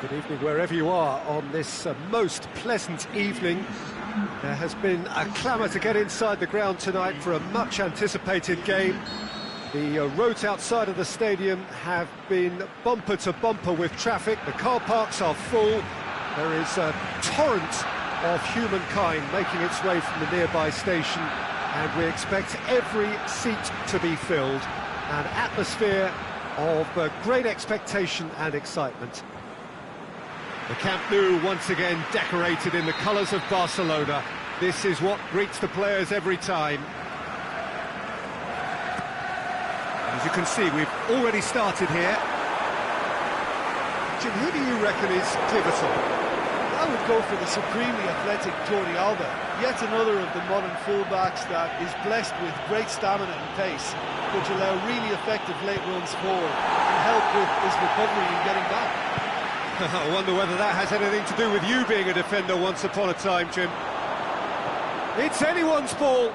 Good evening wherever you are on this most pleasant evening. There has been a clamour to get inside the ground tonight for a much anticipated game. The roads outside of the stadium have been bumper to bumper with traffic. The car parks are full. There is a torrent of humankind making its way from the nearby station, and we expect every seat to be filled. An atmosphere of great expectation and excitement. The Camp Nou once again decorated in the colours of Barcelona. This is what greets the players every time. As you can see, we've already started here. Jim, who do you reckon is pivotal? I would go for the supremely athletic Jordi Alba, yet another of the modern fullbacks that is blessed with great stamina and pace, which allow really effective late runs forward and help with his recovery and getting back. I wonder whether that has anything to do with you being a defender once upon a time, Jim. It's anyone's ball.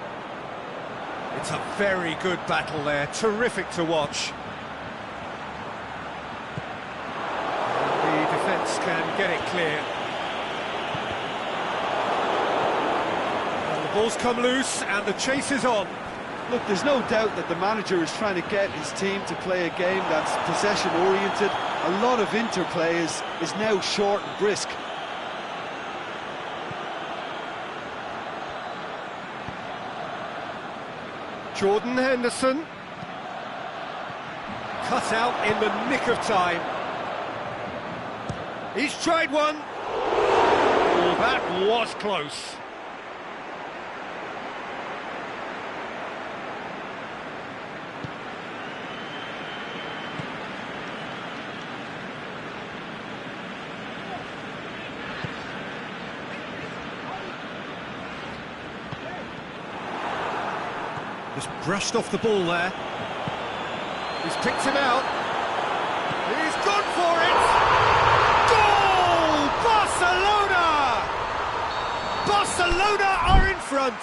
It's a very good battle there, terrific to watch. And the defence can get it clear. And the ball's come loose and the chase is on. Look, there's no doubt that the manager is trying to get his team to play a game that's possession-oriented. A lot of interplay is now short and brisk. Jordan Henderson. Cut out in the nick of time. He's tried one. Oh, that was close. Just brushed off the ball there. He's picked him out. He's gone for it! Goal! Barcelona! Barcelona are in front!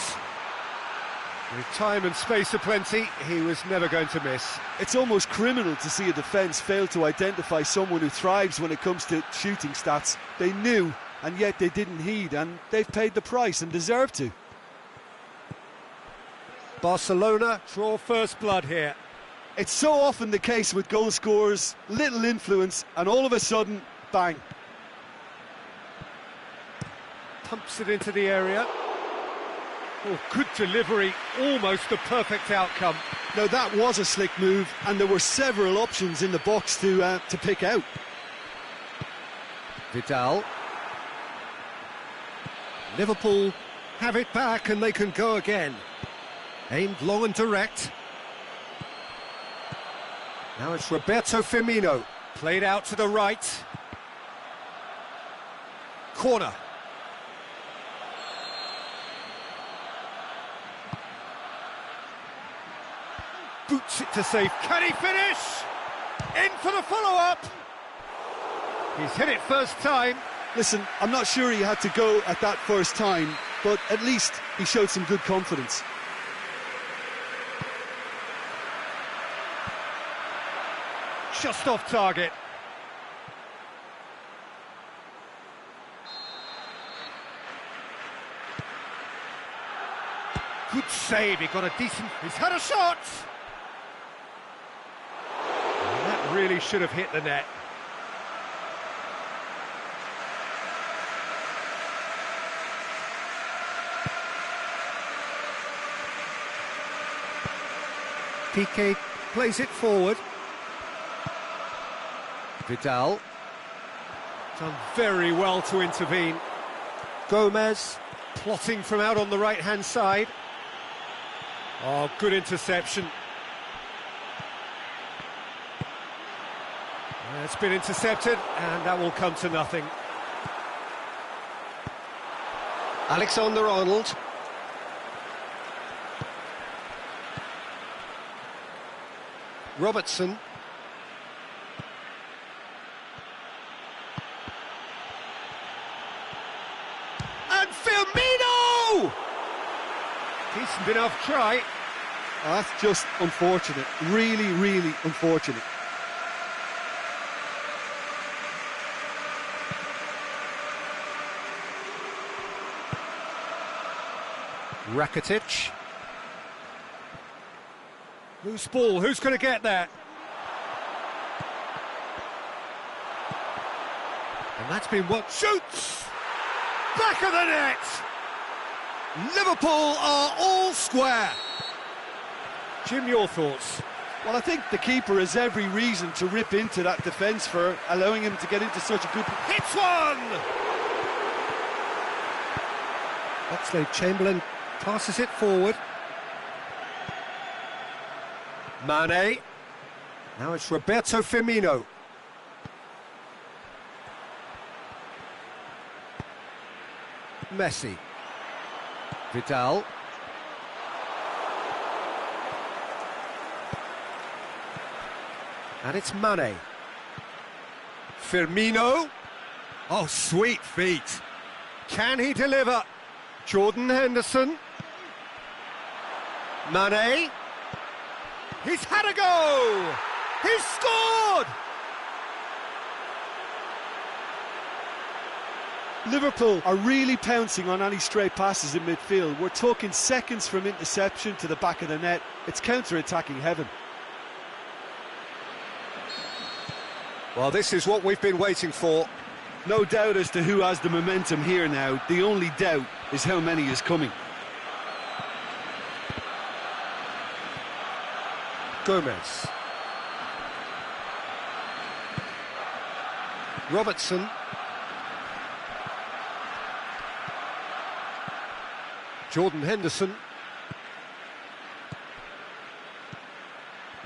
With time and space aplenty, he was never going to miss. It's almost criminal to see a defence fail to identify someone who thrives when it comes to shooting stats. They knew, and yet they didn't heed, and they've paid the price and deserve to. Barcelona draw first blood here. It's so often the case with goal scorers, little influence, and all of a sudden, bang. Pumps it into the area. Oh, good delivery, almost the perfect outcome. Now that was a slick move, and there were several options in the box to pick out. Vidal. Liverpool have it back and they can go again. Aimed long and direct. Now it's Roberto Firmino. Played out to the right. Corner. Boots it to safe. Can he finish? In for the follow-up. He's hit it first time. Listen, I'm not sure he had to go at that first time, but at least he showed some good confidence. Just off target. Good save, he got a decent... He's had a shot! And that really should have hit the net. Piqué plays it forward. Vidal. Done very well to intervene. Gomez plotting from out on the right-hand side. Oh, good interception. It's been intercepted, and that will come to nothing. Alexander-Arnold. Robertson. And Firmino! Decent enough try. Oh, that's just unfortunate. Really, really unfortunate. Rakitic. Loose ball, who's going to get that? And that's been what shoots! Back of the net! Liverpool are all square. Jim, your thoughts? Well, I think the keeper has every reason to rip into that defence for allowing him to get into such a good... Hits one! Oxlade-Chamberlain passes it forward. Mane. Now it's Roberto Firmino. Messi. Vidal. And it's Mane. Firmino. Oh, sweet feet. Can he deliver? Jordan Henderson. Mane. He's had a go! He's scored! Liverpool are really pouncing on any stray passes in midfield. We're talking seconds from interception to the back of the net. It's counter-attacking heaven. Well, this is what we've been waiting for. No doubt as to who has the momentum here now. The only doubt is how many is coming. Gomez. Robertson. Jordan Henderson.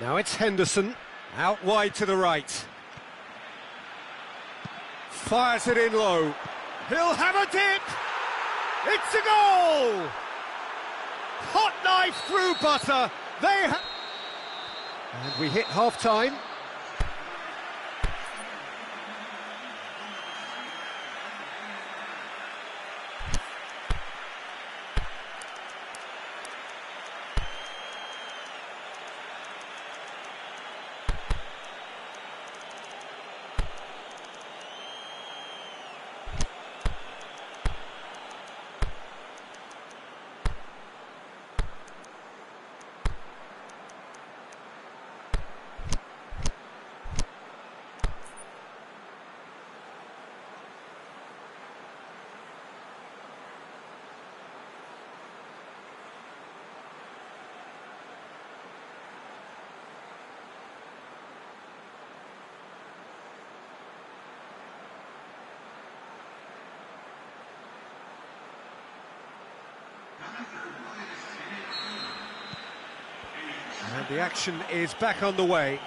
Now it's Henderson. Out wide to the right. Fires it in low. He'll have a dip! It's a goal! Hot knife through butter. And we hit half-time. And the action is back on the way.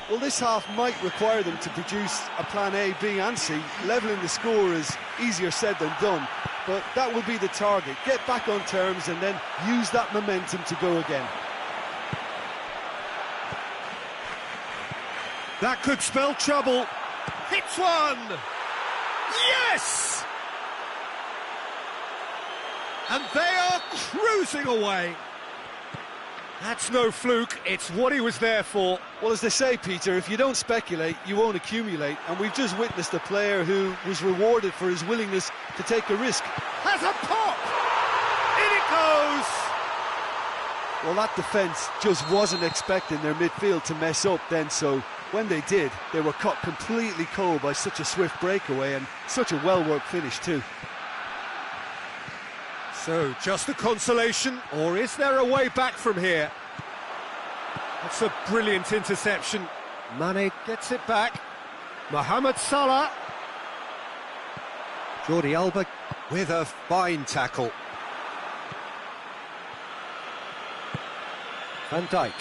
Well, this half might require them to produce a plan A, B and C. Levelling the score is easier said than done, but that will be the target. Get back on terms and then use that momentum to go again. That could spell trouble. Hits one! Yes! And they are cruising away. That's no fluke, it's what he was there for. Well, as they say, Peter, if you don't speculate, you won't accumulate. And we've just witnessed a player who was rewarded for his willingness to take a risk. Has a pop! In it goes! Well, that defence just wasn't expecting their midfield to mess up then, so when they did, they were caught completely cold by such a swift breakaway and such a well-worked finish too. So, just a consolation, or is there a way back from here? That's a brilliant interception. Mane gets it back. Mohamed Salah. Jordi Alba with a fine tackle. Van Dijk.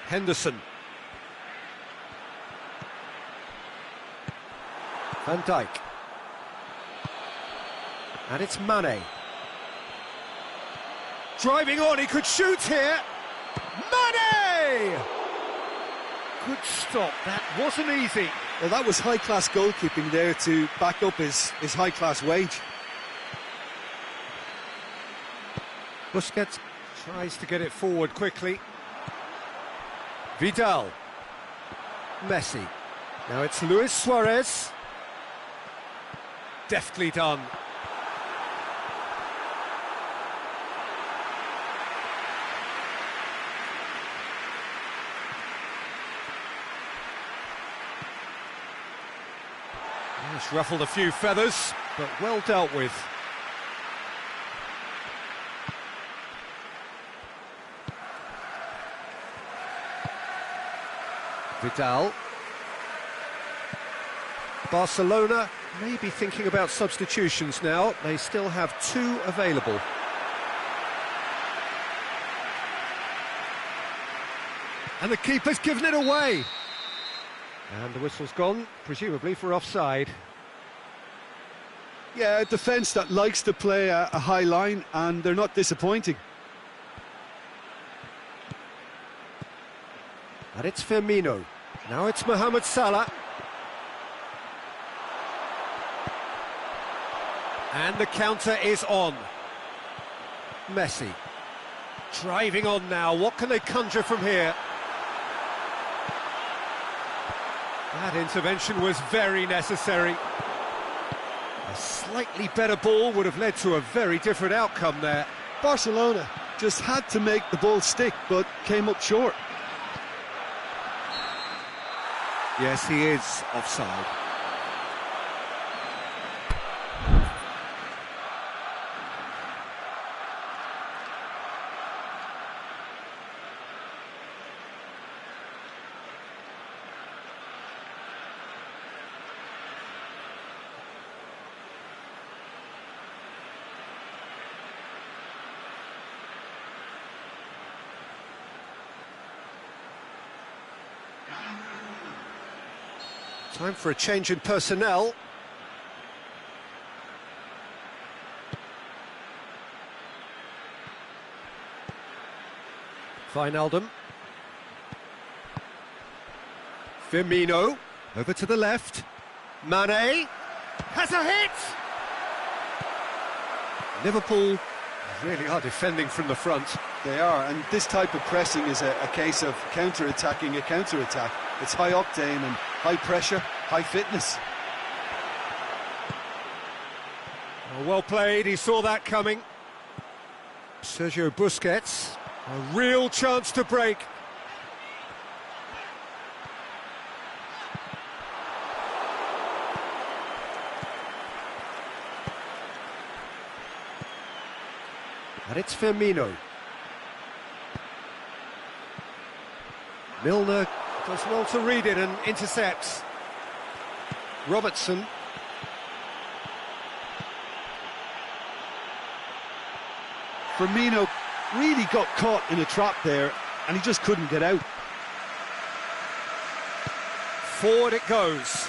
Henderson. Van Dijk. And it's Mane. Driving on, he could shoot here. Mane! Good stop, that wasn't easy. Well, that was high-class goalkeeping there to back up his high-class wage. Busquets tries to get it forward quickly. Vidal. Messi. Now it's Luis Suarez. Deftly done. It's ruffled a few feathers, but well dealt with. Vidal. Barcelona may be thinking about substitutions now. They still have 2 available. And the keeper's given it away. And the whistle's gone, presumably for offside. Yeah, a defence that likes to play a high line, and they're not disappointing. And it's Firmino. Now it's Mohamed Salah. And the counter is on. Messi. Driving on now. What can they conjure from here? That intervention was very necessary. A slightly better ball would have led to a very different outcome there. Barcelona just had to make the ball stick, but came up short. Yes, he is offside. Time for a change in personnel. Wijnaldum. Firmino. Over to the left. Mane. Has a hit! Liverpool really are defending from the front. They are, and this type of pressing is a case of counter-attacking a counter-attack. It's high octane and high pressure, high fitness. Well played, he saw that coming. Sergio Busquets, a real chance to break. And it's Firmino. Milner does well to read it and intercepts. Robertson. Firmino really got caught in a trap there, and he just couldn't get out. Forward it goes.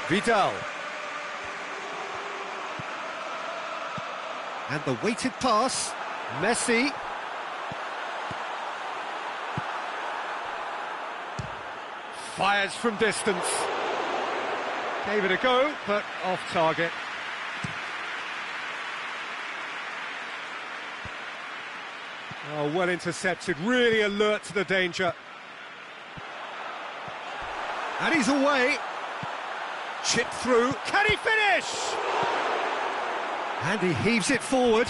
Vidal. And the weighted pass. Messi. Fires from distance. Gave it a go, but off target. Oh, well intercepted, really alert to the danger. And he's away. Chip through. Can he finish? And he heaves it forward.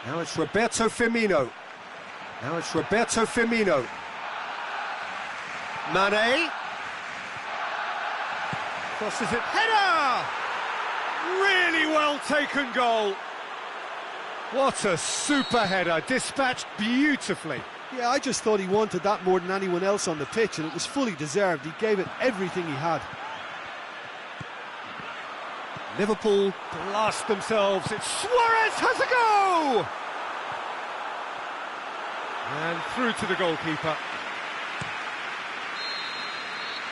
Now it's Roberto Firmino. Now it's Roberto Firmino. Mane. Crosses it. Header! Really well taken goal. What a super header, dispatched beautifully. Yeah, I just thought he wanted that more than anyone else on the pitch, and it was fully deserved. He gave it everything he had. Liverpool blast themselves. It's Suarez has a go! And through to the goalkeeper.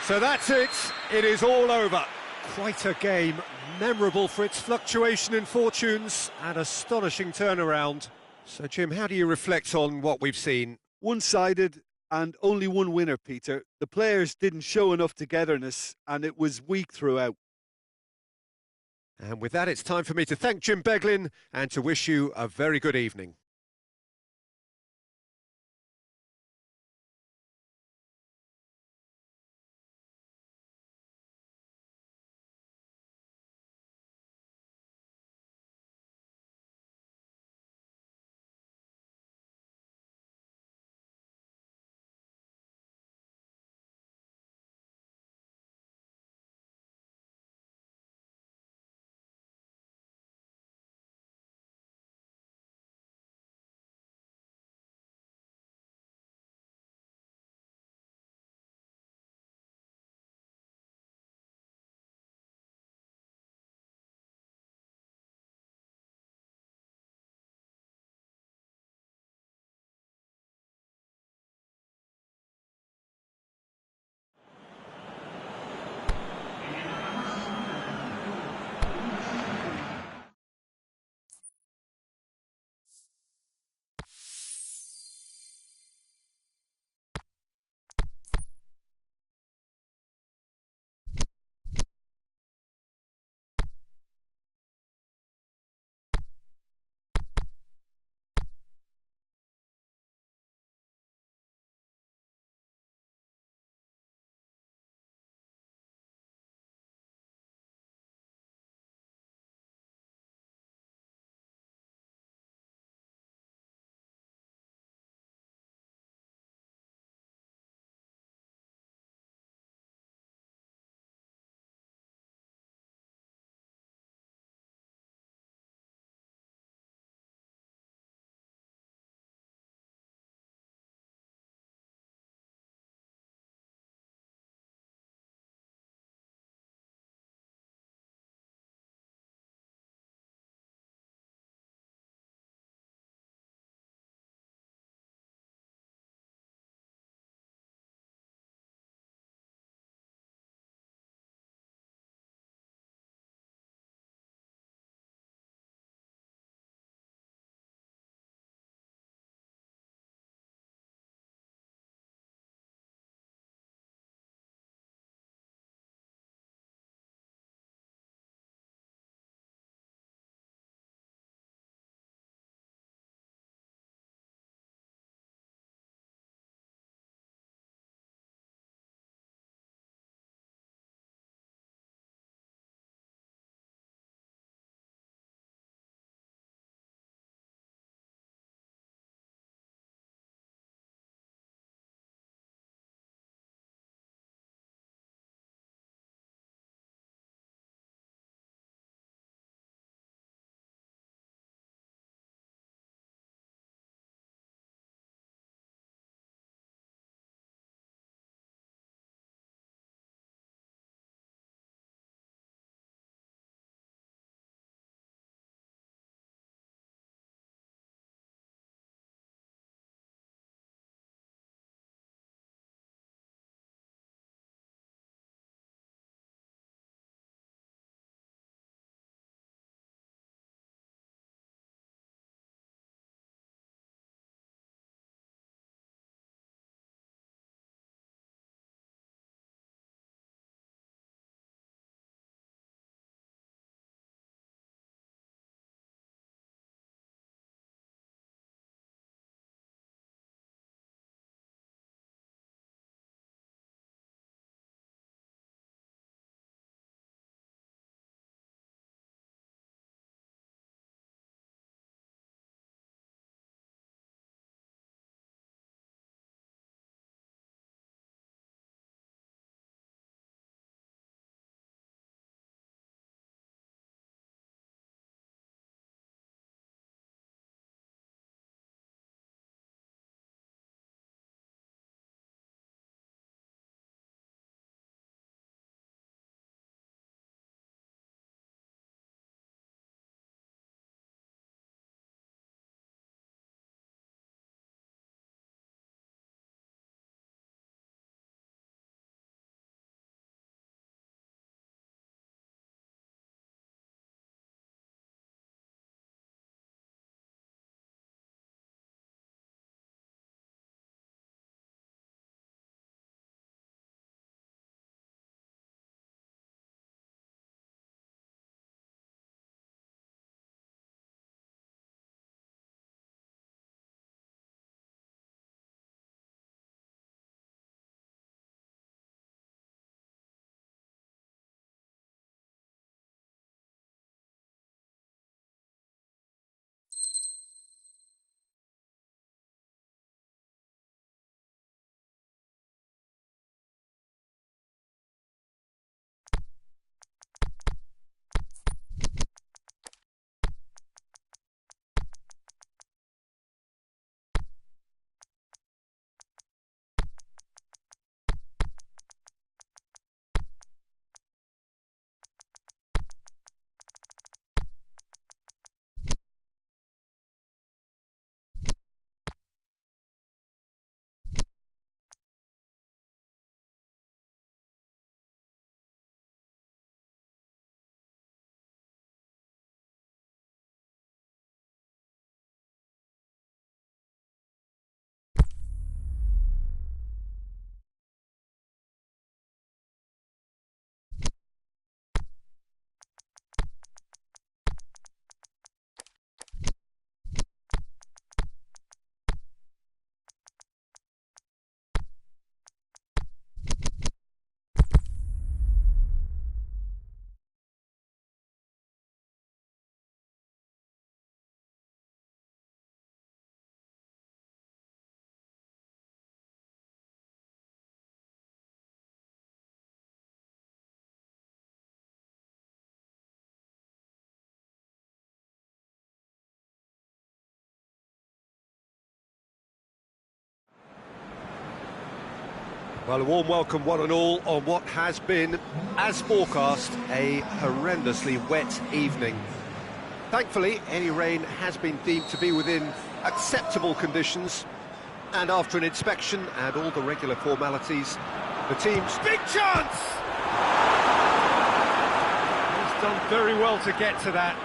So that's it. It is all over. Quite a game, memorable for its fluctuation in fortunes and astonishing turnaround. So, Jim, how do you reflect on what we've seen? One-sided and only one winner, Peter. The players didn't show enough togetherness, and it was weak throughout. And with that, it's time for me to thank Jim Beglin and to wish you a very good evening. Well, a warm welcome, one and all, on what has been, as forecast, a horrendously wet evening. Thankfully, any rain has been deemed to be within acceptable conditions, and after an inspection and all the regular formalities, the team's big chance! He's done very well to get to that.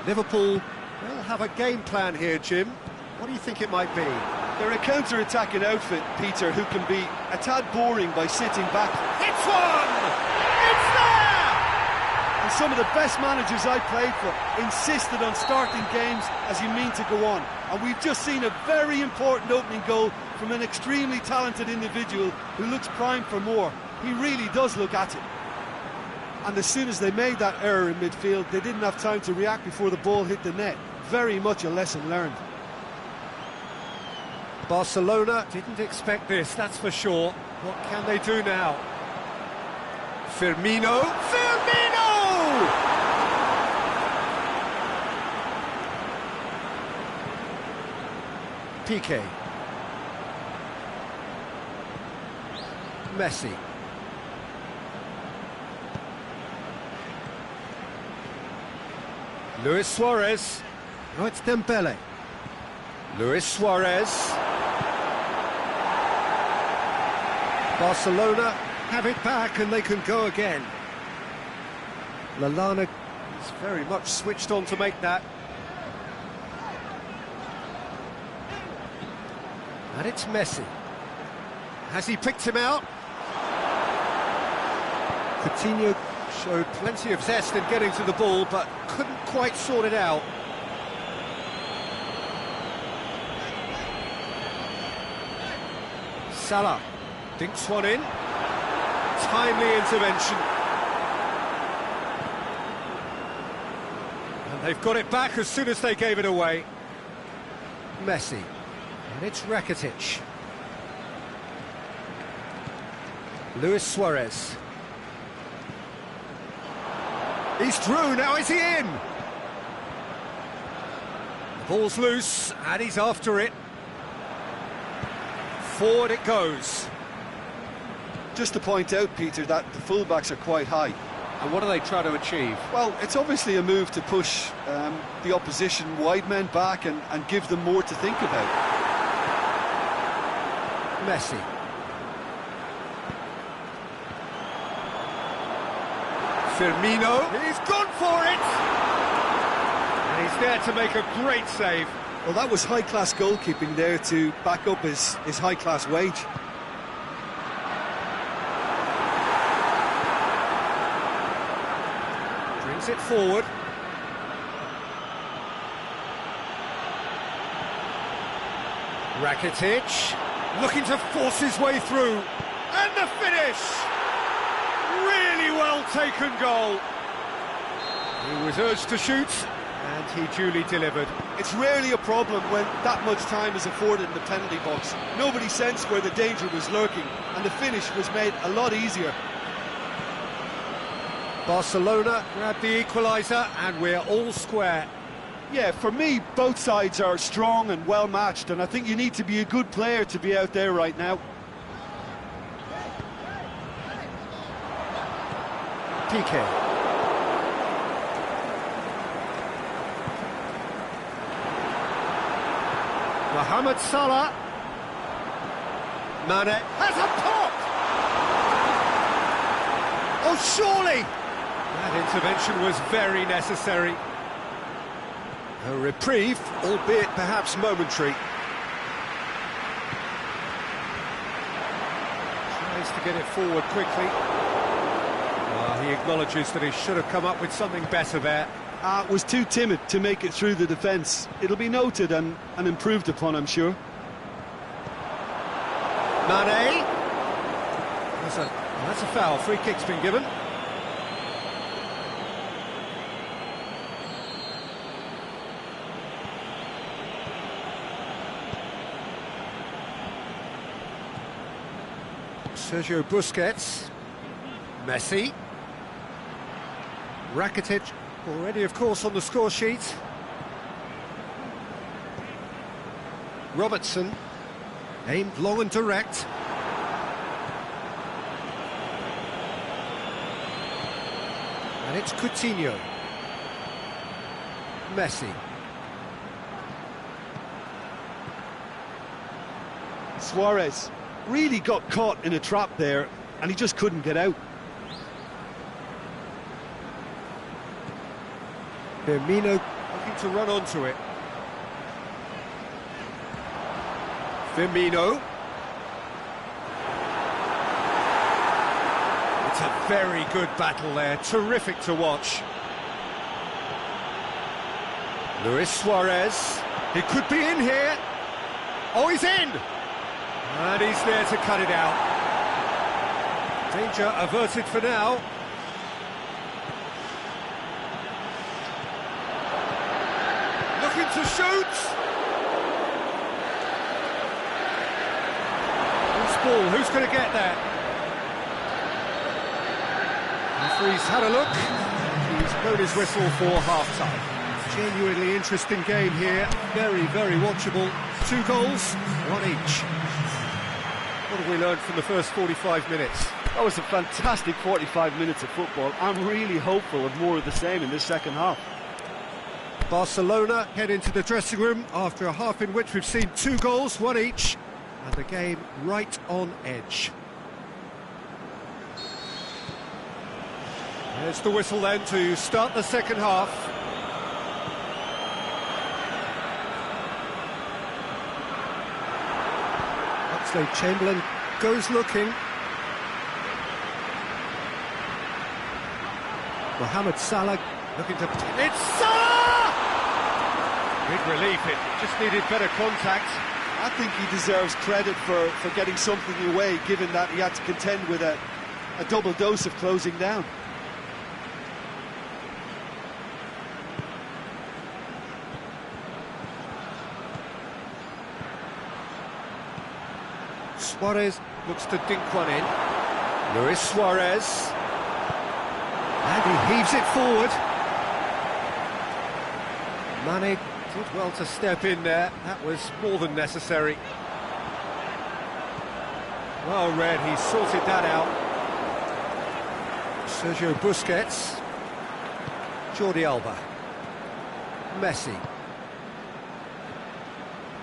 Liverpool will have a game plan here, Jim. What do you think it might be? They're a counter-attacking outfit, Peter, who can be a tad boring by sitting back. It's one! It's there! And some of the best managers I played for insisted on starting games as you mean to go on. And we've just seen a very important opening goal from an extremely talented individual who looks primed for more. He really does look at it. And as soon as they made that error in midfield, they didn't have time to react before the ball hit the net. Very much a lesson learned. Barcelona didn't expect this, that's for sure. What can they do now? Firmino! Firmino! Piqué. Messi. Luis Suarez. Oh, it's Dembele. Luis Suarez. Barcelona have it back and they can go again. Lallana is very much switched on to make that. And it's Messi. Has he picked him out? Coutinho showed plenty of zest in getting to the ball, but couldn't quite sort it out. Salah dinks one in. Timely intervention. And they've got it back as soon as they gave it away. Messi. And it's Rakitic. Luis Suarez. He's through, now is he in? The ball's loose, and he's after it. Forward it goes. Just to point out, Peter, that the fullbacks are quite high. And what are they trying to achieve? Well, it's obviously a move to push the opposition wide men back and give them more to think about. Messi. Firmino. He's gone for it! And he's there to make a great save. Well, that was high-class goalkeeping there to back up his high-class wage. Brings it forward. Rakitic looking to force his way through. And the finish! Really well taken goal. He was urged to shoot, and he duly delivered. It's rarely a problem when that much time is afforded in the penalty box. Nobody sensed where the danger was lurking, and the finish was made a lot easier. Barcelona grabbed the equaliser, and we're all square. Yeah, for me, both sides are strong and well matched, and I think you need to be a good player to be out there right now. Piqué. Mohamed Salah. Mane has a pop! Oh, surely! That intervention was very necessary. A reprieve, albeit perhaps momentary. Tries to get it forward quickly. He acknowledges that he should have come up with something better there. Was too timid to make it through the defence. It'll be noted and improved upon, I'm sure. Mane. That's a foul. Free kick's been given. Sergio Busquets. Messi. Rakitic, already, of course, on the score sheet. Robertson. Aimed long and direct. And it's Coutinho. Messi. Suarez really got caught in a trap there, and he just couldn't get out. Firmino looking to run onto it. Firmino. It's a very good battle there, terrific to watch. Luis Suarez, he could be in here. Oh, he's in! And he's there to cut it out. Danger averted for now. Looking to shoot! Loose ball, who's going to get that? Referee's had a look. He's blown his whistle for half-time. Genuinely interesting game here, very, very watchable. 2 goals, 1 each. What have we learned from the first 45 minutes? That was a fantastic 45 minutes of football. I'm really hopeful of more of the same in this second half. Barcelona head into the dressing room after a half in which we've seen 2 goals, 1 each, and the game right on edge. There's the whistle then to start the second half. Oxlade-Chamberlain goes looking. Mohamed Salah looking to... It's Salah! Big relief, it just needed better contact. I think he deserves credit for getting something away, given that he had to contend with a double dose of closing down. Suarez looks to dink one in. Luis Suarez. And he heaves it forward. Mane did well to step in there. That was more than necessary. Well read, he sorted that out. Sergio Busquets. Jordi Alba. Messi.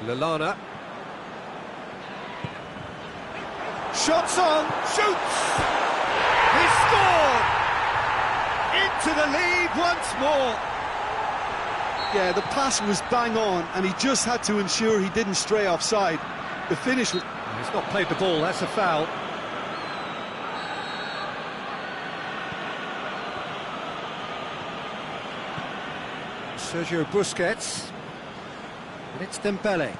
Lallana. Shots on, shoots! He scored! Into the lead once more! Yeah, the pass was bang on, and he just had to ensure he didn't stray offside. The finish was... He's not played the ball, that's a foul. Sergio Busquets. And it's Dembele.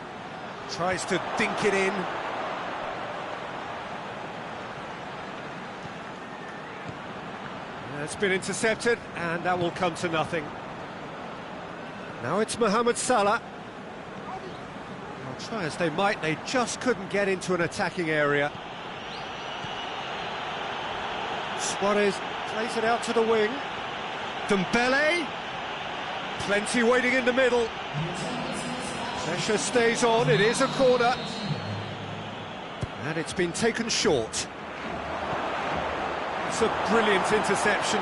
Tries to dink it in. It's been intercepted, and that will come to nothing. Now it's Mohamed Salah. Well, try as they might, they just couldn't get into an attacking area. Suarez plays it out to the wing. Dembele. Plenty waiting in the middle. Pressure stays on, it is a corner. And it's been taken short. It's a brilliant interception.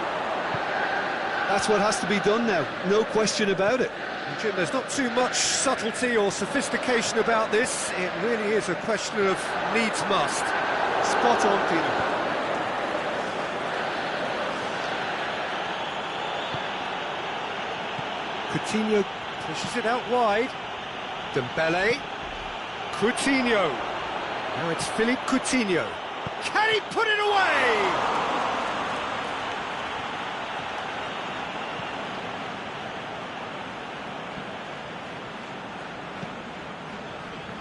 That's what has to be done now, no question about it. And Jim, there's not too much subtlety or sophistication about this. It really is a question of needs must. Spot on, Peter. Coutinho pushes it out wide. Dembele. Coutinho. Now it's Philippe Coutinho. Can he put it away?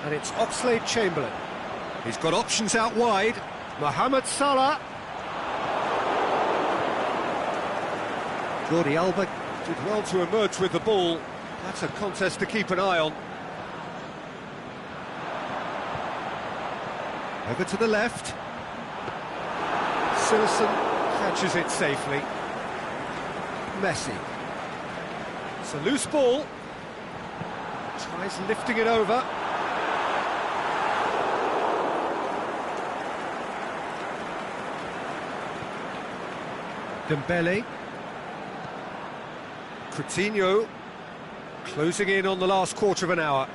And it's Oxlade-Chamberlain. He's got options out wide. Mohamed Salah. Jordi Alba did well to emerge with the ball. That's a contest to keep an eye on. Over to the left. Silson catches it safely. Messi. It's a loose ball. Tries lifting it over. Dembele. Coutinho. Closing in on the last quarter of an hour.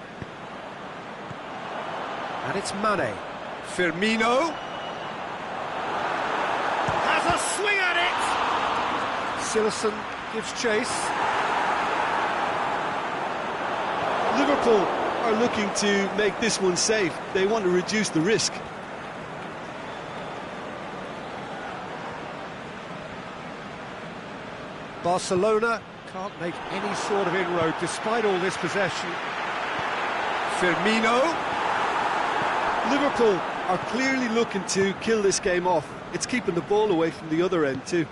And it's Mane. Firmino. Has a swing at it! Sillerson gives chase. Liverpool are looking to make this one safe. They want to reduce the risk. Barcelona can't make any sort of inroad despite all this possession. Firmino. Liverpool are clearly looking to kill this game off. It's keeping the ball away from the other end too.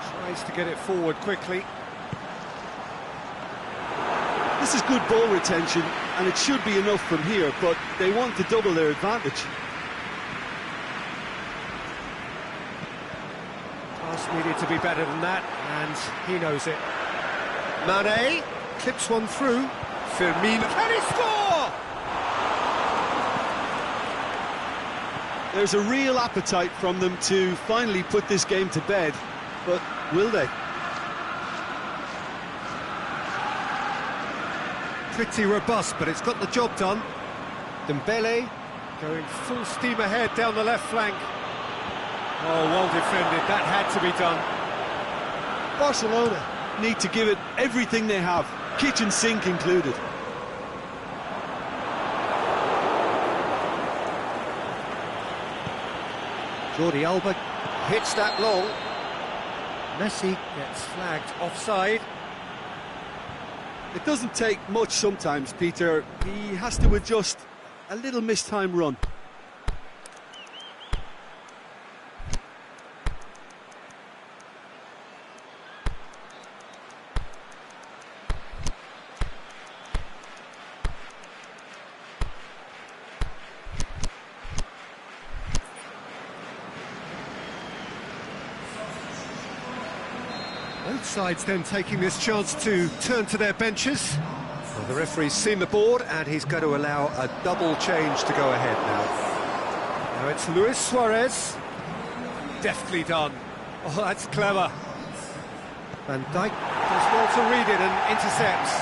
Tries to get it forward quickly. This is good ball retention, and it should be enough from here, but they want to double their advantage. Pass needed to be better than that, and he knows it. Mane clips one through. Firmino, can he score? There's a real appetite from them to finally put this game to bed, but will they? Pretty robust, but it's got the job done. Dembele going full steam ahead down the left flank. Oh, well defended, that had to be done. Barcelona need to give it everything they have, kitchen sink included. Jordi Alba hits that long. Messi gets flagged offside. It doesn't take much sometimes, Peter. He has to adjust a little mistimed run. Both sides then taking this chance to turn to their benches. Well, the referee's seen the board and he's going to allow a double change to go ahead now. Now it's Luis Suarez. Deftly done. Oh, that's clever. Van Dijk does well to read it and intercepts.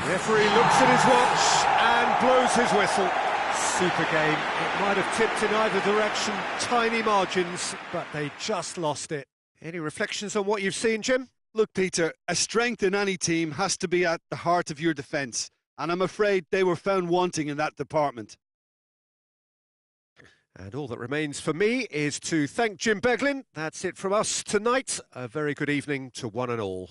The referee looks at his watch and blows his whistle. Super game. It might have tipped in either direction, tiny margins, but they just lost it. Any reflections on what you've seen, Jim? Look, Peter, a strength in any team has to be at the heart of your defence, and I'm afraid they were found wanting in that department. And all that remains for me is to thank Jim Beglin. That's it from us tonight. A very good evening to one and all.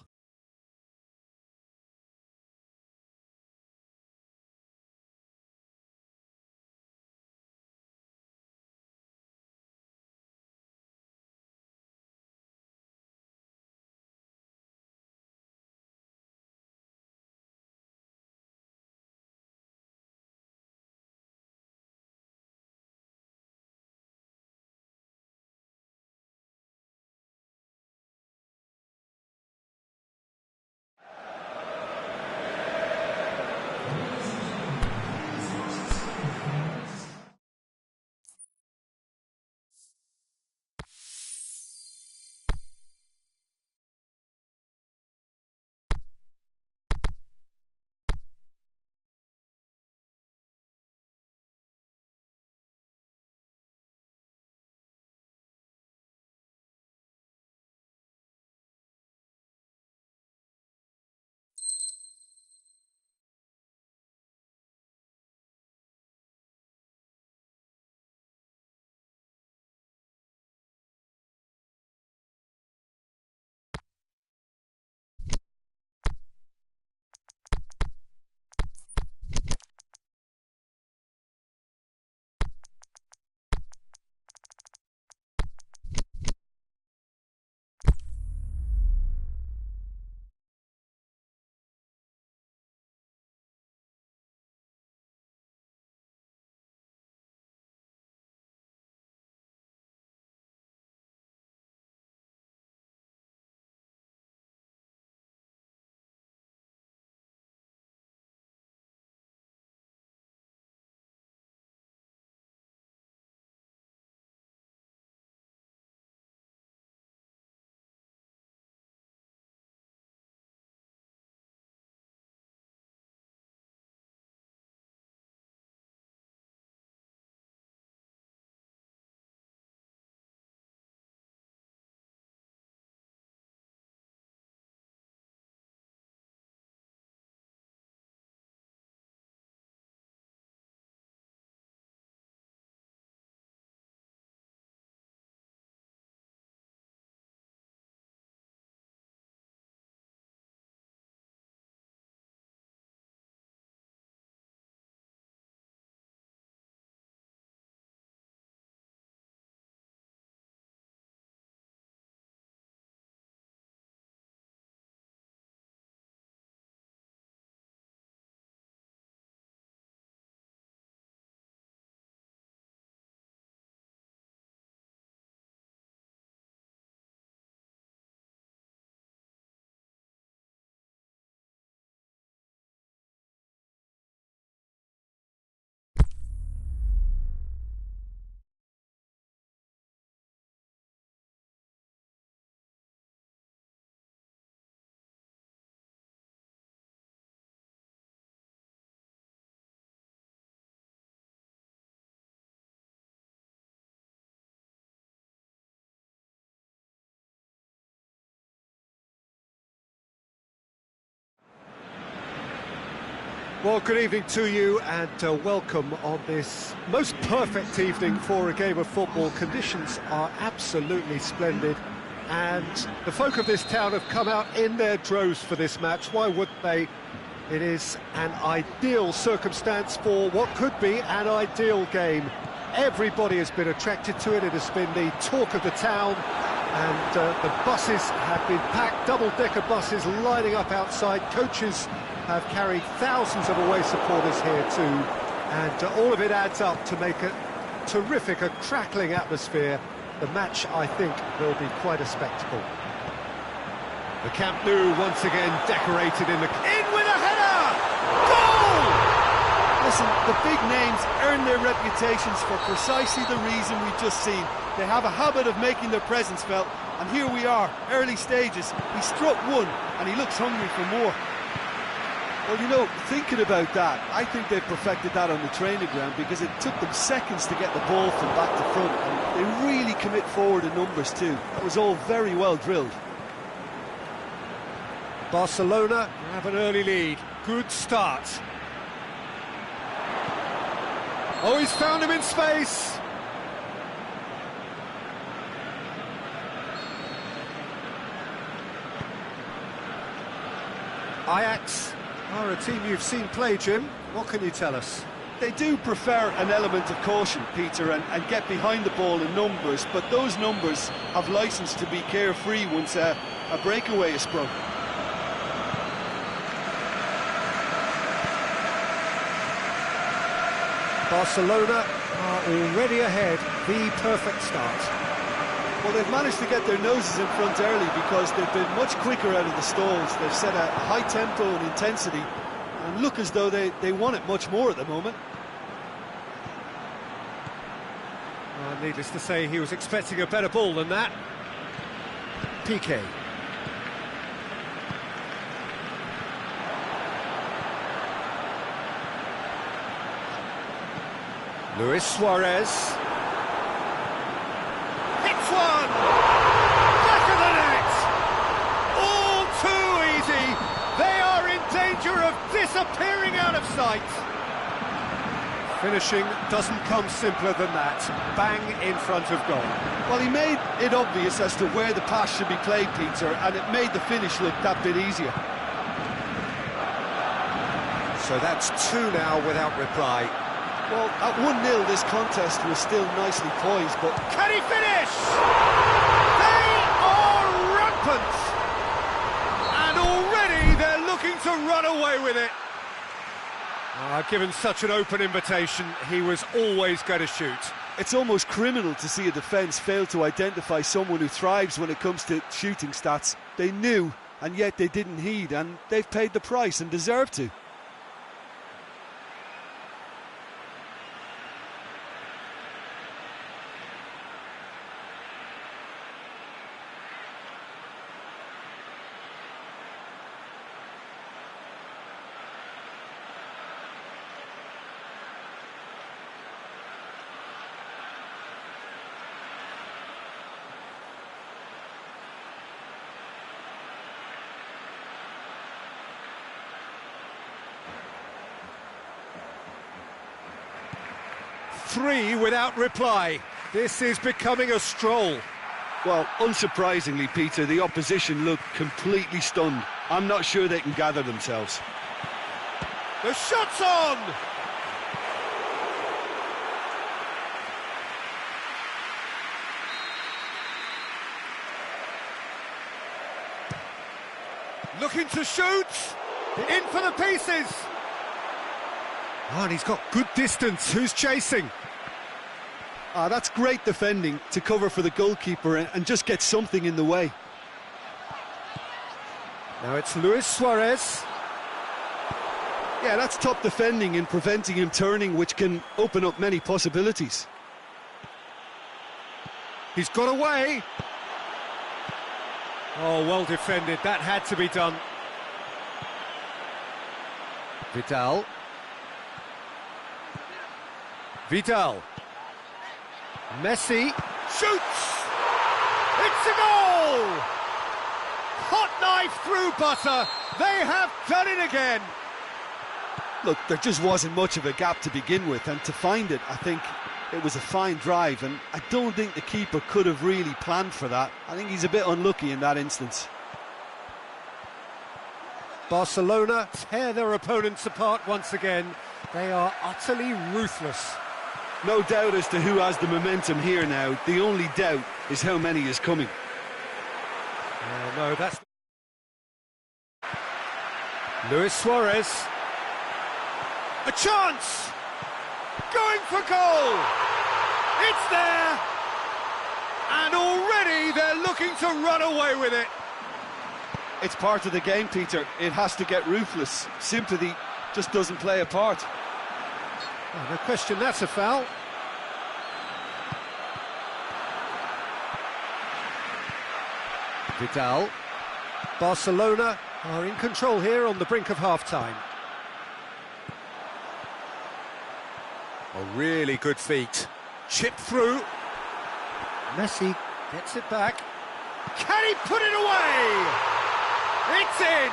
Well, good evening to you and welcome on this most perfect evening for a game of football. Conditions are absolutely splendid and the folk of this town have come out in their droves for this match. Why wouldn't they? It is an ideal circumstance for what could be an ideal game. Everybody has been attracted to it. It has been the talk of the town and the buses have been packed, double-decker buses lining up outside. Coaches have carried thousands of away supporters here too, and all of it adds up to make a terrific, a crackling atmosphere. The match, I think, will be quite a spectacle. The Camp Nou once again decorated in with a header! Goal! Listen, the big names earn their reputations for precisely the reason we've just seen. They have a habit of making their presence felt, and here we are, early stages. He struck one, and he looks hungry for more. Well, you know, thinking about that, I think they've perfected that on the training ground because it took them seconds to get the ball from back to front, and they really commit forward in numbers too. That was all very well drilled. Barcelona have an early lead. Good start. Oh, he's found him in space. Ajax are a team you've seen play, Jim. What can you tell us? They do prefer an element of caution, Peter, and get behind the ball in numbers, but those numbers have licence to be carefree once a breakaway is sprung. Barcelona are already ahead, the perfect start. Well, they've managed to get their noses in front early because they've been much quicker out of the stalls. They've set a high tempo and intensity and look as though they want it much more at the moment. Needless to say, he was expecting a better ball than that. Piqué. Luis Suarez. Hits one! Back of the net! All too easy! They are in danger of disappearing out of sight! Finishing doesn't come simpler than that. Bang in front of goal. Well, he made it obvious as to where the pass should be played, Peter, and it made the finish look that bit easier. So that's two now without reply. Well, at 1-0 this contest was still nicely poised, but... Can he finish? They are rampant! And already they're looking to run away with it. Given such an open invitation, he was always going to shoot. It's almost criminal to see a defence fail to identify someone who thrives when it comes to shooting stats. They knew, and yet they didn't heed, and they've paid the price and deserve to. Three without reply. This is becoming a stroll. Well, unsurprisingly, Peter, the opposition look completely stunned. I'm not sure they can gather themselves. The shot's on! Looking to shoot! In for the pieces! Oh, and he's got good distance. Who's chasing? That's great defending to cover for the goalkeeper and just get something in the way. Now it's Luis Suarez. Yeah, that's top defending in preventing him turning, which can open up many possibilities. He's got away. Oh, well defended. That had to be done. Vidal. Messi shoots! It's a goal! Hot knife through butter. They have done it again. Look, there just wasn't much of a gap to begin with, and to find it, I think it was a fine drive, and I don't think the keeper could have really planned for that. I think he's a bit unlucky in that instance. Barcelona tear their opponents apart once again. They are utterly ruthless. No doubt as to who has the momentum here now. The only doubt is how many is coming. No, that's... Luis Suarez. A chance! Going for goal! It's there! And already they're looking to run away with it. It's part of the game, Peter. It has to get ruthless. Sympathy just doesn't play a part. Oh, no question, that's a foul. Vidal. Barcelona are in control here on the brink of half-time. A really good feat. Chip through. Messi gets it back. Can he put it away? It's in!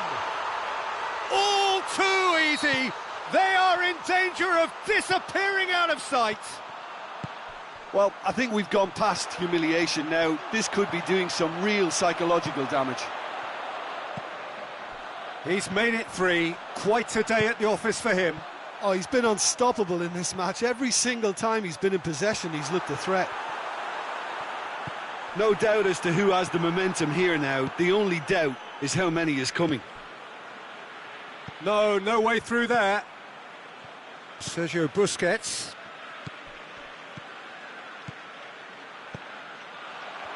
All too easy. They are in danger of disappearing out of sight. Well, I think we've gone past humiliation now. This could be doing some real psychological damage. He's made it 3. Quite a day at the office for him. Oh, he's been unstoppable in this match. Every single time he's been in possession, he's looked a threat. No doubt as to who has the momentum here now. The only doubt is how many is coming. No way through there. Sergio Busquets.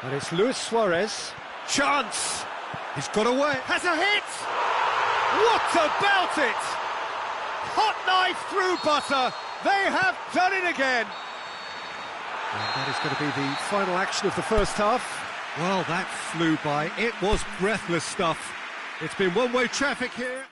And it's Luis Suarez. Chance! He's got away. Has a hit! What about it? Hot knife through butter. They have done it again. And that is going to be the final action of the first half. Well, that flew by. It was breathless stuff. It's been one-way traffic here.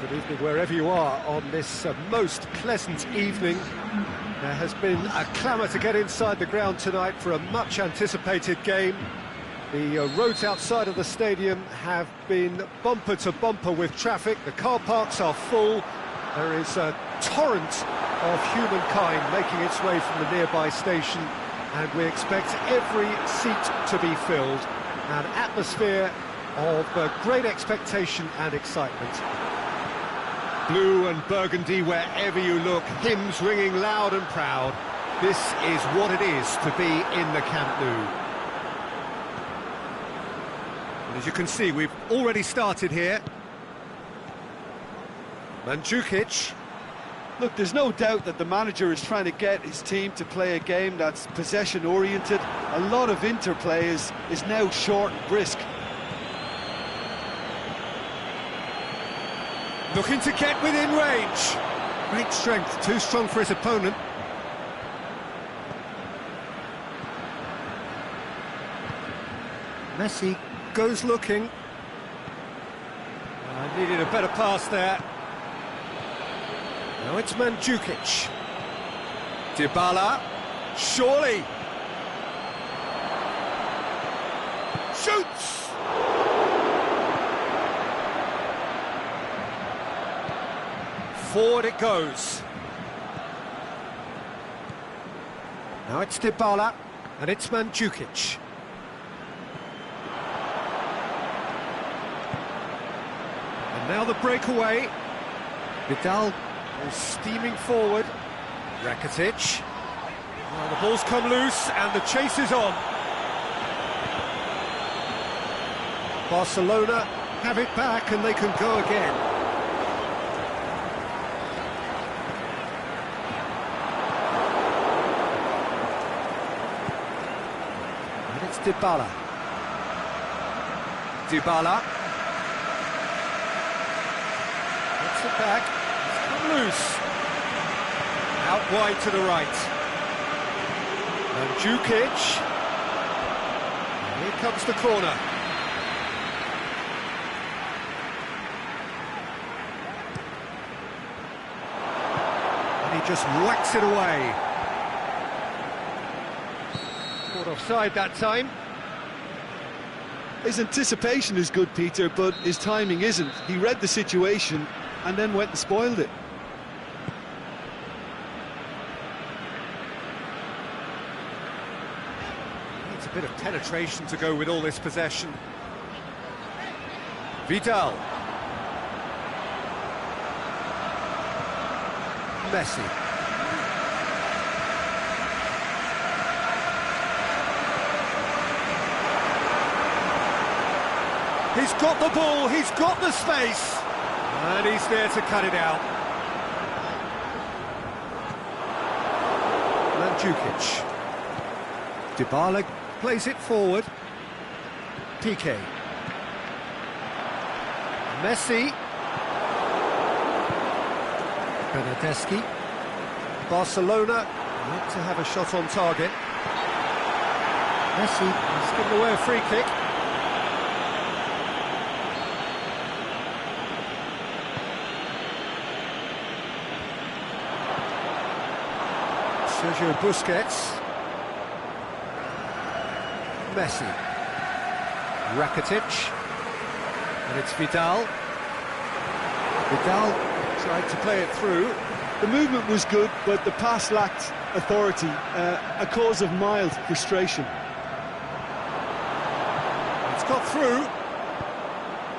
Good evening wherever you are on this most pleasant evening. There has been a clamour to get inside the ground tonight for a much anticipated game. The roads outside of the stadium have been bumper to bumper with traffic. The car parks are full. There is a torrent of humankind making its way from the nearby station, and we expect every seat to be filled. An atmosphere of great expectation and excitement. Blue and burgundy wherever you look, hymns ringing loud and proud. This is what it is to be in the Camp Nou. And as you can see, we've already started here. Mandzukic. Look, there's no doubt that the manager is trying to get his team to play a game that's possession-oriented. A lot of interplay is now short and brisk. Looking to get within range. Great strength, too strong for his opponent. Messi goes looking. Needed a better pass there. Now it's Mandzukic. Dybala. Surely. Shoots! Forward it goes. Now it's Dybala, and it's Mandzukic. And now the breakaway. Vidal is steaming forward. Rakitic. Oh, the ball's come loose, and the chase is on. Barcelona have it back, and they can go again. Dybala. Dybala. Gets it back. It's come loose. Out wide to the right. Mandzukic. Here comes the corner. And he just whacks it away. Caught offside that time. His anticipation is good, Peter, but his timing isn't. He read the situation and then went and spoiled it. Needs a bit of penetration to go with all this possession. Vidal. Messi. He's got the ball, he's got the space, and he's there to cut it out. Mandzukic. Dybala plays it forward. Piqué. Messi. Bernardeschi. Barcelona need to have a shot on target. Messi has given away a free kick. Sergio Busquets. Messi. Rakitic. And it's Vidal. Vidal tried to play it through. The movement was good, but the pass lacked authority, a cause of mild frustration. It's got through.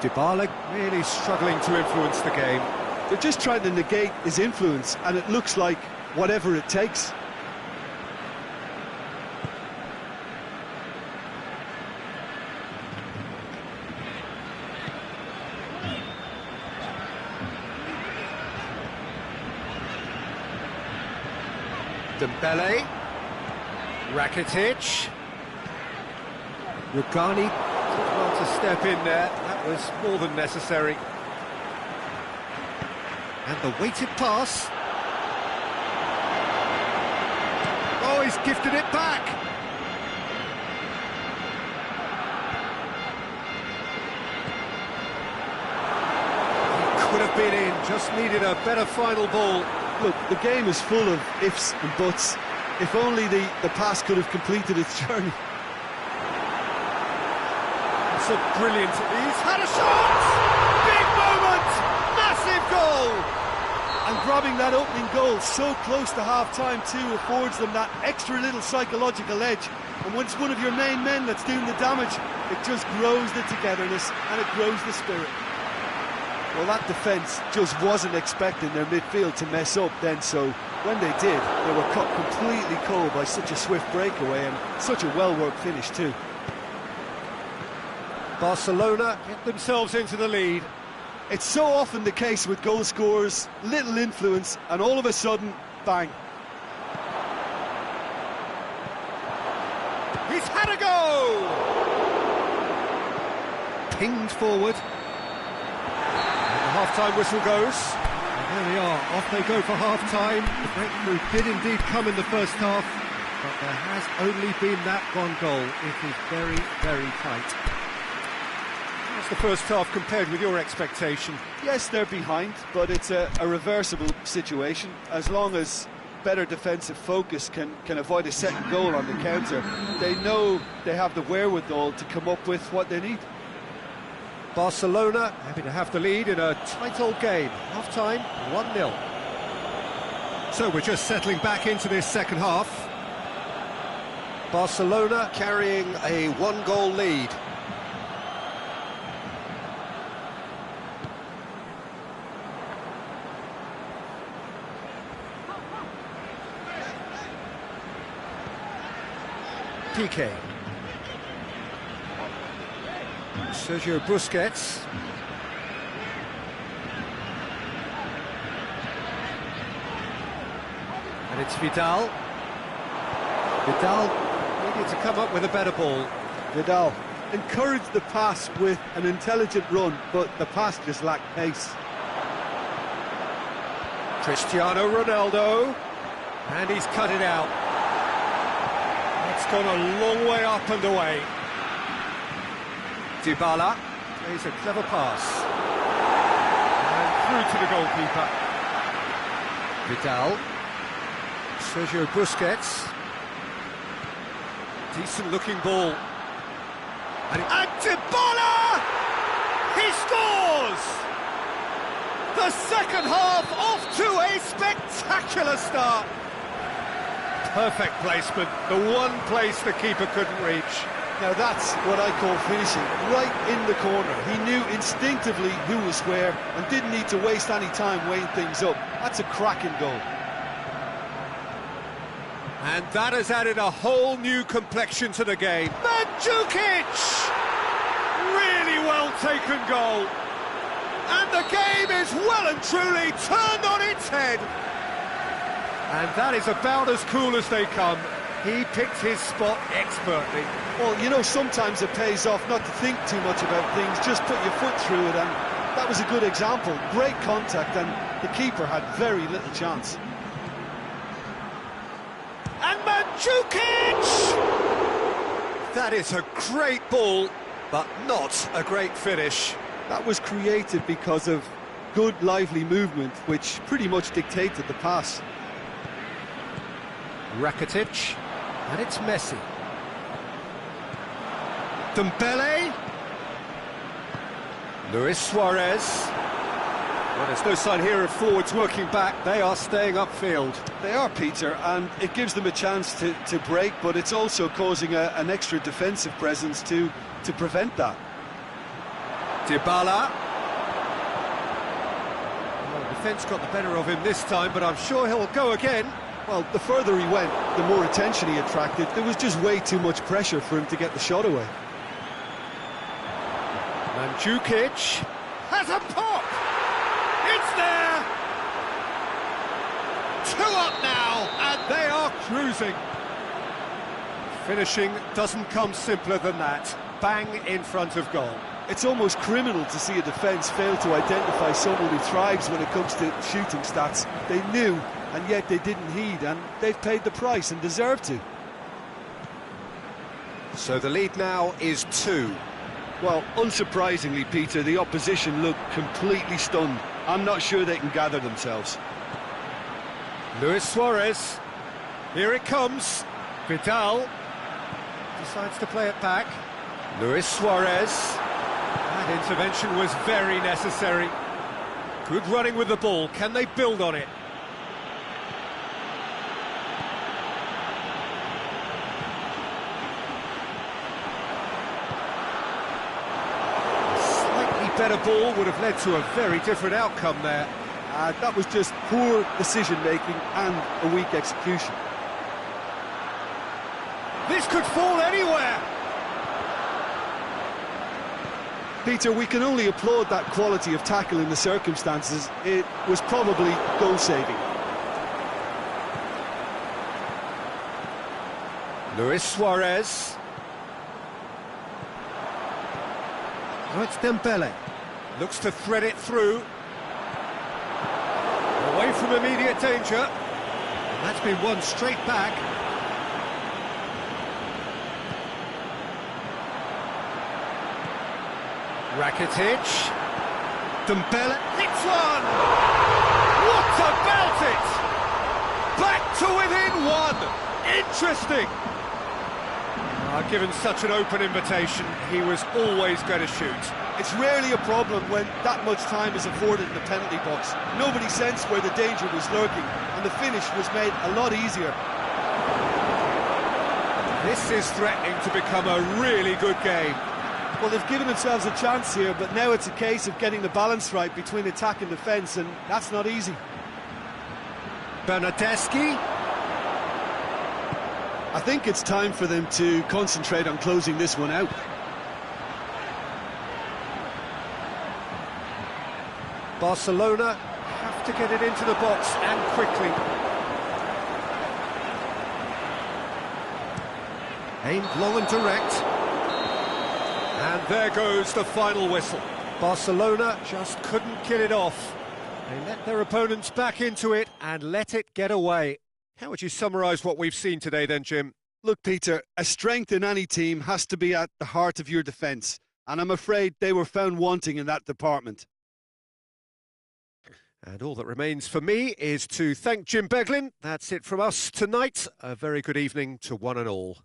Dybala really struggling to influence the game. They're just trying to negate his influence, and it looks like whatever it takes. Dembele, Rakitic, Rugani did well to step in there, that was more than necessary. And the weighted pass. Oh, he's gifted it back. He could have been in. Just needed a better final ball. Look, the game is full of ifs and buts. If only the pass could have completed its journey. It's a brilliant... He's had a shot! Big moment! Massive goal! And grabbing that opening goal so close to half-time too affords them that extra little psychological edge. And when it's one of your main men that's doing the damage, it just grows the togetherness and it grows the spirit. Well, that defence just wasn't expecting their midfield to mess up then, so when they did, they were cut completely cold by such a swift breakaway and such a well-worked finish too. Barcelona get themselves into the lead. It's so often the case with goal scorers, little influence, and all of a sudden, bang. He's had a go! Pinged forward. And the half-time whistle goes. And there we are, off they go for half-time. The breakthrough did indeed come in the first half, but there has only been that one goal. It is very, very tight. How's the first half compared with your expectation? Yes, they're behind, but it's a reversible situation. As long as better defensive focus can avoid a second goal on the counter, they know they have the wherewithal to come up with what they need. Barcelona happy to have the lead in a tight old game. Half-time, 1-0. So we're just settling back into this second half. Barcelona carrying a one-goal lead. Piqué. Sergio Busquets. And it's Vidal. Vidal needed to come up with a better ball. Vidal encouraged the pass with an intelligent run, but the pass just lacked pace. Cristiano Ronaldo. And he's cut it out. It's gone a long way up and away. Dybala plays a clever pass. And through to the goalkeeper. Vidal. Sergio Busquets. Decent looking ball. And Dybala! He scores! The second half off to a spectacular start. Perfect placement, the one place the keeper couldn't reach. Now that's what I call finishing, right in the corner. He knew instinctively who was where and didn't need to waste any time weighing things up. That's a cracking goal. And that has added a whole new complexion to the game. Mandzukic! Really well taken goal. And the game is well and truly turned on its head. And that is about as cool as they come. He picked his spot expertly. Well, you know, sometimes it pays off not to think too much about things, just put your foot through it, and that was a good example. Great contact, and the keeper had very little chance. And Mandzukic! That is a great ball, but not a great finish. That was created because of good, lively movement, which pretty much dictated the pass. Rakitic, and it's Messi. Dembele. Luis Suarez. Well, there's no sign here of forwards working back. They are staying upfield. They are, Peter, and it gives them a chance to break, but it's also causing an extra defensive presence to prevent that. Dybala. Well, the defence got the better of him this time, but I'm sure he'll go again. Well, the further he went, the more attention he attracted. There was just way too much pressure for him to get the shot away. Mandzukic has a pop! It's there! 2 up now, and they are cruising. Finishing doesn't come simpler than that. Bang in front of goal. It's almost criminal to see a defence fail to identify someone who thrives when it comes to shooting stats. They knew, and yet they didn't heed, and they've paid the price and deserve to. So the lead now is 2. Well, unsurprisingly, Peter, the opposition looked completely stunned. I'm not sure they can gather themselves. Luis Suarez. Here it comes. Vidal decides to play it back. Luis Suarez. That intervention was very necessary. Good running with the ball. Can they build on it? Better ball would have led to a very different outcome there. That was just poor decision-making and a weak execution. This could fall anywhere! Peter, we can only applaud that quality of tackle in the circumstances. It was probably goal-saving. Luis Suarez. Now it's Dembele. Looks to thread it through. Away from immediate danger. And that's been won straight back. Rakitic. Dembele. It's one! What about it? Back to within one! Interesting! Given such an open invitation, he was always going to shoot. It's rarely a problem when that much time is afforded in the penalty box. Nobody sensed where the danger was lurking, and the finish was made a lot easier. This is threatening to become a really good game. Well, they've given themselves a chance here, but now it's a case of getting the balance right between attack and defence, and that's not easy. Bernardeschi. I think it's time for them to concentrate on closing this one out. Barcelona have to get it into the box and quickly. Aimed long and direct. And there goes the final whistle. Barcelona just couldn't kill it off. They let their opponents back into it and let it get away. How would you summarise what we've seen today then, Jim? Look, Peter, a strength in any team has to be at the heart of your defence, and I'm afraid they were found wanting in that department. And all that remains for me is to thank Jim Beglin. That's it from us tonight. A very good evening to one and all.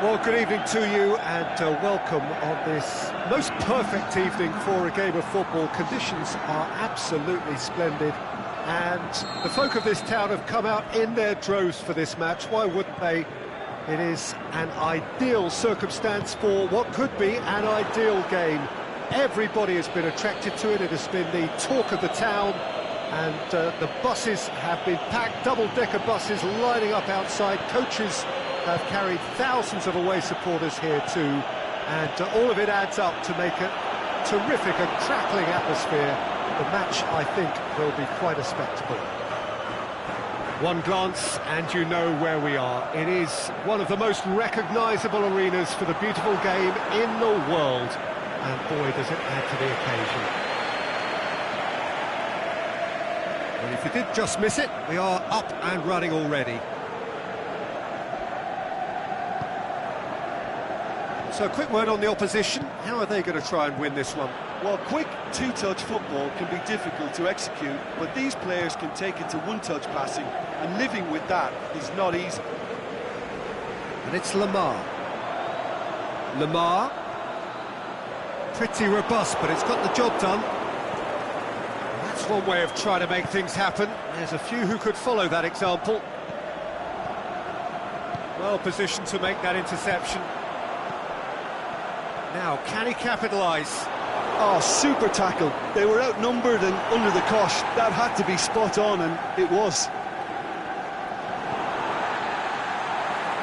Well, good evening to you and welcome on this most perfect evening for a game of football. Conditions are absolutely splendid and the folk of this town have come out in their droves for this match. Why wouldn't they? It is an ideal circumstance for what could be an ideal game. Everybody has been attracted to it. It has been the talk of the town, and the buses have been packed, double-decker buses lining up outside. Coaches have carried thousands of away supporters here too, and all of it adds up to make a terrific and crackling atmosphere. The match, I think, will be quite a spectacle. One glance and you know where we are. It is one of the most recognisable arenas for the beautiful game in the world, and boy does it add to the occasion. Well, if you did just miss it, we are up and running already. So a quick word on the opposition. How are they going to try and win this one? Well, quick two-touch football can be difficult to execute, but these players can take it to one-touch passing, and living with that is not easy. And it's Lemar. Lemar. Pretty robust, but it's got the job done. That's one way of trying to make things happen. There's a few who could follow that example. Well positioned to make that interception. Now, can he capitalise? Oh, super tackle. They were outnumbered and under the cosh. That had to be spot on, and it was.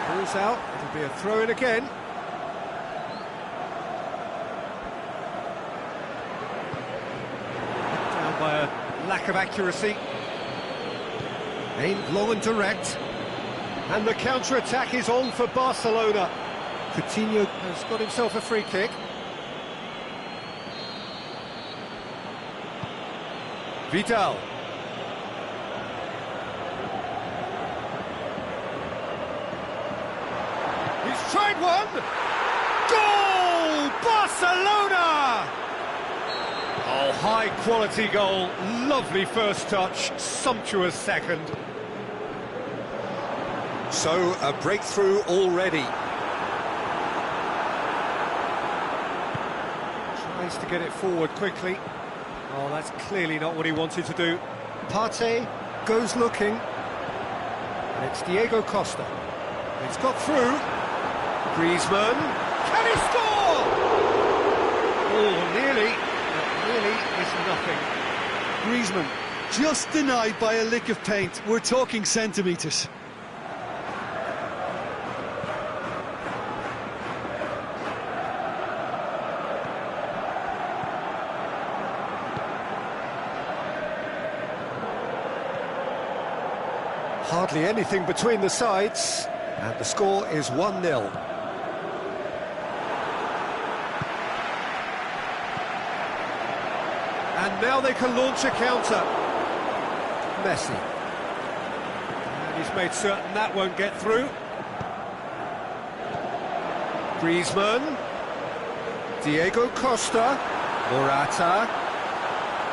Ball's out, it'll be a throw-in again. Down by a lack of accuracy. Aimed long and direct. And the counter-attack is on for Barcelona. Coutinho has got himself a free kick. Vidal. He's tried one! Goal! Barcelona! Oh, high-quality goal. Lovely first touch, sumptuous second. So, a breakthrough already. Tries to get it forward quickly. Oh, that's clearly not what he wanted to do. Partey goes looking. And it's Diego Costa. It's got through. Griezmann. Can he score? Oh, nearly. That nearly is nothing. Griezmann, just denied by a lick of paint. We're talking centimetres. Hardly anything between the sides, and the score is 1-0. And now they can launch a counter. Messi. And he's made certain that won't get through. Griezmann. Diego Costa. Morata.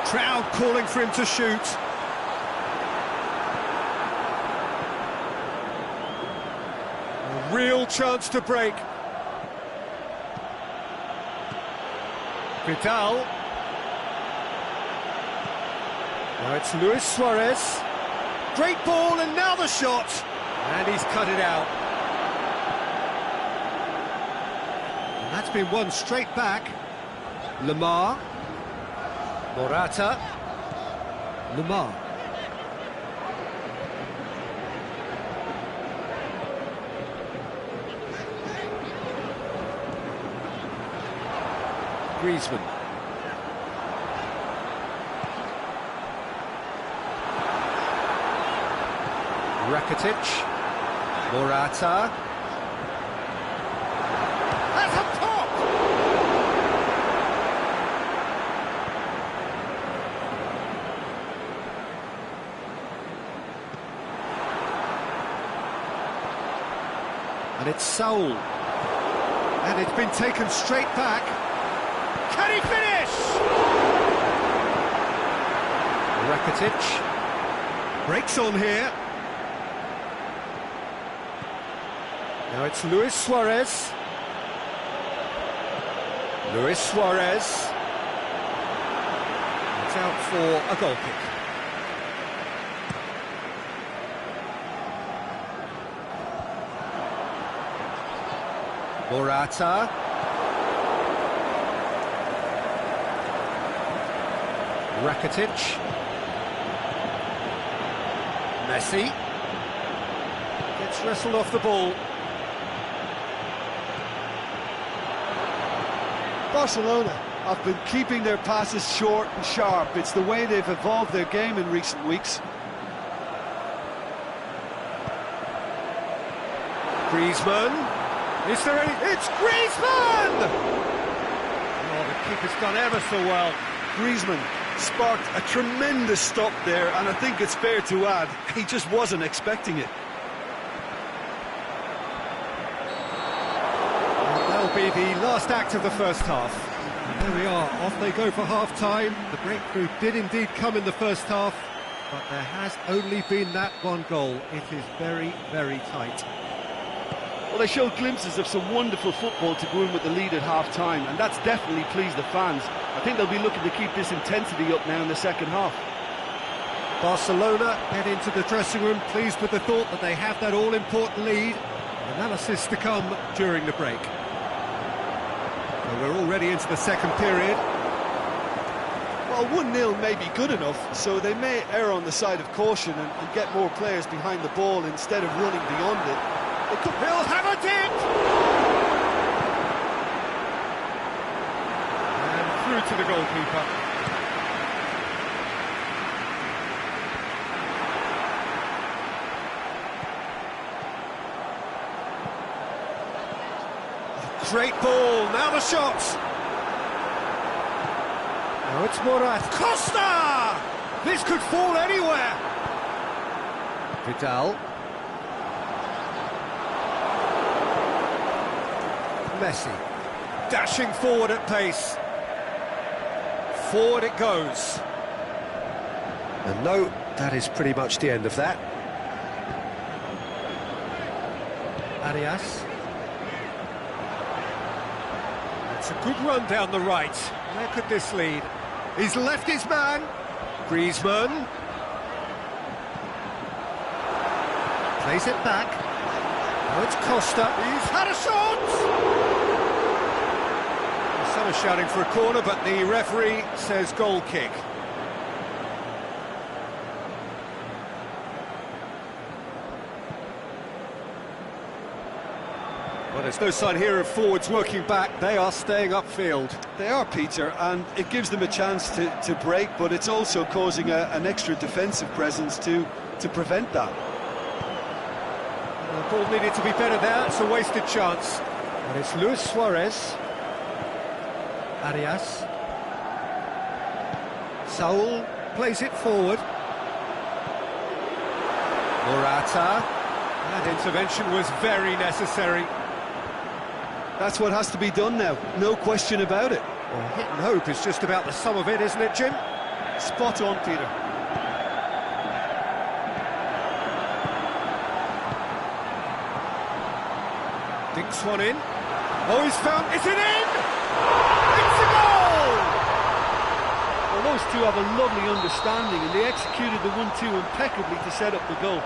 Crowd calling for him to shoot. Real chance to break. Vidal. Now it's Luis Suarez. Great ball, and now the shot. And he's cut it out. And that's been won straight back. Lemar. Morata. Lemar. Griezmann. Rakitic. Morata. That's up top! And it's Saul. And it's been taken straight back. Can he finish? Rakitic breaks on here. Now it's Luis Suarez. Luis Suarez. It's out for a goal kick. Morata. Rakitic. Messi. Gets wrestled off the ball. Barcelona have been keeping their passes short and sharp. It's the way they've evolved their game in recent weeks. Griezmann. Is there any... It's Griezmann! Oh, the keeper's done ever so well. Griezmann sparked a tremendous stop there, and I think it's fair to add, he just wasn't expecting it. That'll be the last act of the first half. And there we are, off they go for half-time. The breakthrough did indeed come in the first half, but there has only been that one goal. It is very, very tight. Well, they showed glimpses of some wonderful football to go in with the lead at half-time, and that's definitely pleased the fans. I think they'll be looking to keep this intensity up now in the second half. Barcelona head into the dressing room pleased with the thought that they have that all-important lead. Analysis to come during the break. So we're already into the second period. Well, 1-0 may be good enough, so they may err on the side of caution and get more players behind the ball instead of running beyond it. He'll have a dip! And through to the goalkeeper. Great ball, now the shot! Now it's Morata. Costa! This could fall anywhere! Vidal. Messi, dashing forward at pace. Forward it goes. And no, that is pretty much the end of that. Arias. It's a good run down the right. Where could this lead? He's left his man. Griezmann. Plays it back. Now it's Costa. He's had a shot! Some are shouting for a corner, but the referee says goal kick. Well, there's no sign here of forwards working back. They are staying upfield. They are, Peter, and it gives them a chance to break, but it's also causing an extra defensive presence to prevent that. The ball needed to be better there. It's a wasted chance. And it's Luis Suarez. Arias. Saul plays it forward. Morata. That intervention was very necessary. That's what has to be done now, no question about it. Well, hit and hope is just about the sum of it, isn't it, Jim? Spot on, Peter. Dinks one in. Oh, he's found... Is it in? It's a goal! Well, those two have a lovely understanding, and they executed the 1-2 impeccably to set up the goal.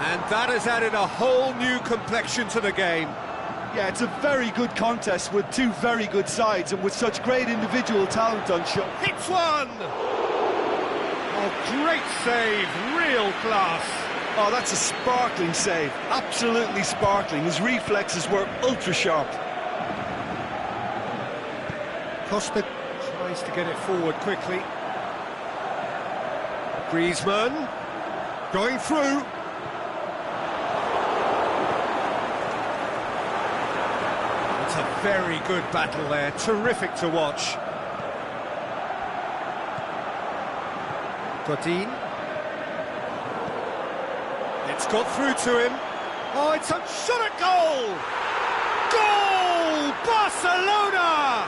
And that has added a whole new complexion to the game. Yeah, it's a very good contest with two very good sides and with such great individual talent on show. Hits one! Oh, great save, real class. Oh, that's a sparkling save, absolutely sparkling. His reflexes were ultra-sharp. Costa tries to get it forward quickly. Griezmann going through. It's a very good battle there, terrific to watch. Godin. It's got through to him. Oh, it's a shot at goal! Goal! Barcelona!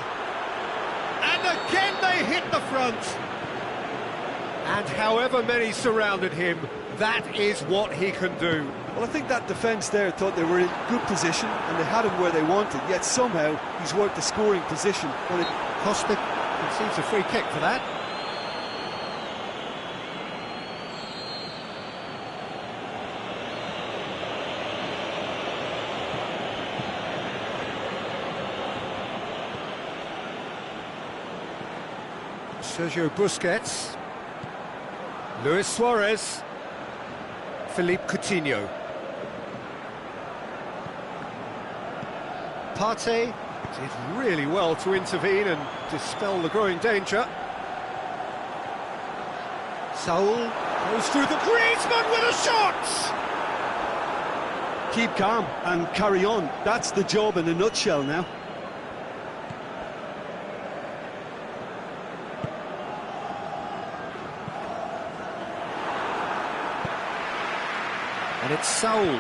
And again they hit the front. And however many surrounded him, that is what he can do. Well, I think that defence there thought they were in good position and they had him where they wanted, yet somehow he's worked the scoring position. Costa concedes a free kick for that. Sergio Busquets, Luis Suarez, Philippe Coutinho. Partey did really well to intervene and dispel the growing danger. Saul goes through the Griezmann with a shot! Keep calm and carry on. That's the job in a nutshell now. And it's Saul.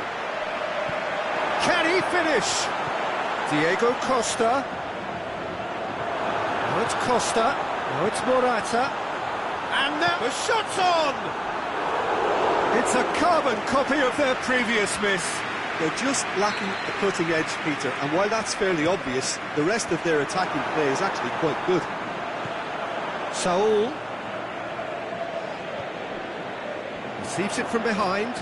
Can he finish? Diego Costa. Now it's Costa. Now it's Morata. And now the shot's on! It's a carbon copy of their previous miss. They're just lacking the cutting edge, Peter, and while that's fairly obvious, the rest of their attacking play is actually quite good. Saul receives it from behind.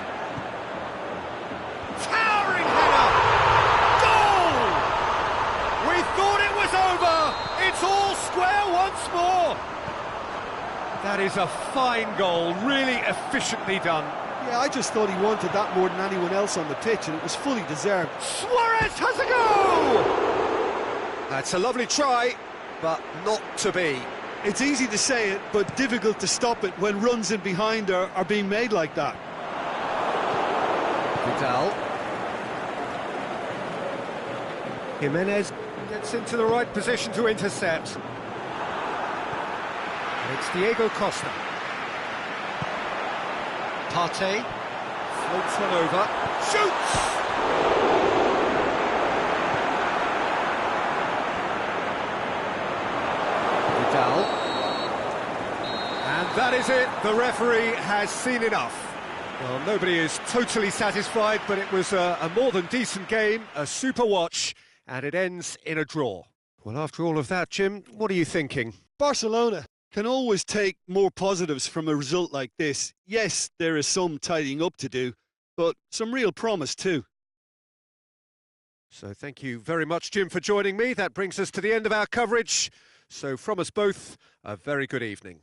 Towering header! Goal! We thought it was over! It's all square once more! That is a fine goal, really efficiently done. Yeah, I just thought he wanted that more than anyone else on the pitch, and it was fully deserved. Suarez has a go! That's a lovely try, but not to be. It's easy to say it, but difficult to stop it when runs in behind are being made like that. Vidal. Jimenez gets into the right position to intercept. It's Diego Costa. Partey floats one over, shoots! Vidal. And that is it, the referee has seen enough. Well, nobody is totally satisfied, but it was a more than decent game, a super watch, and it ends in a draw. Well, after all of that, Jim, what are you thinking? Barcelona can always take more positives from a result like this. Yes, there is some tidying up to do, but some real promise too. So thank you very much, Jim, for joining me. That brings us to the end of our coverage. So from us both, a very good evening.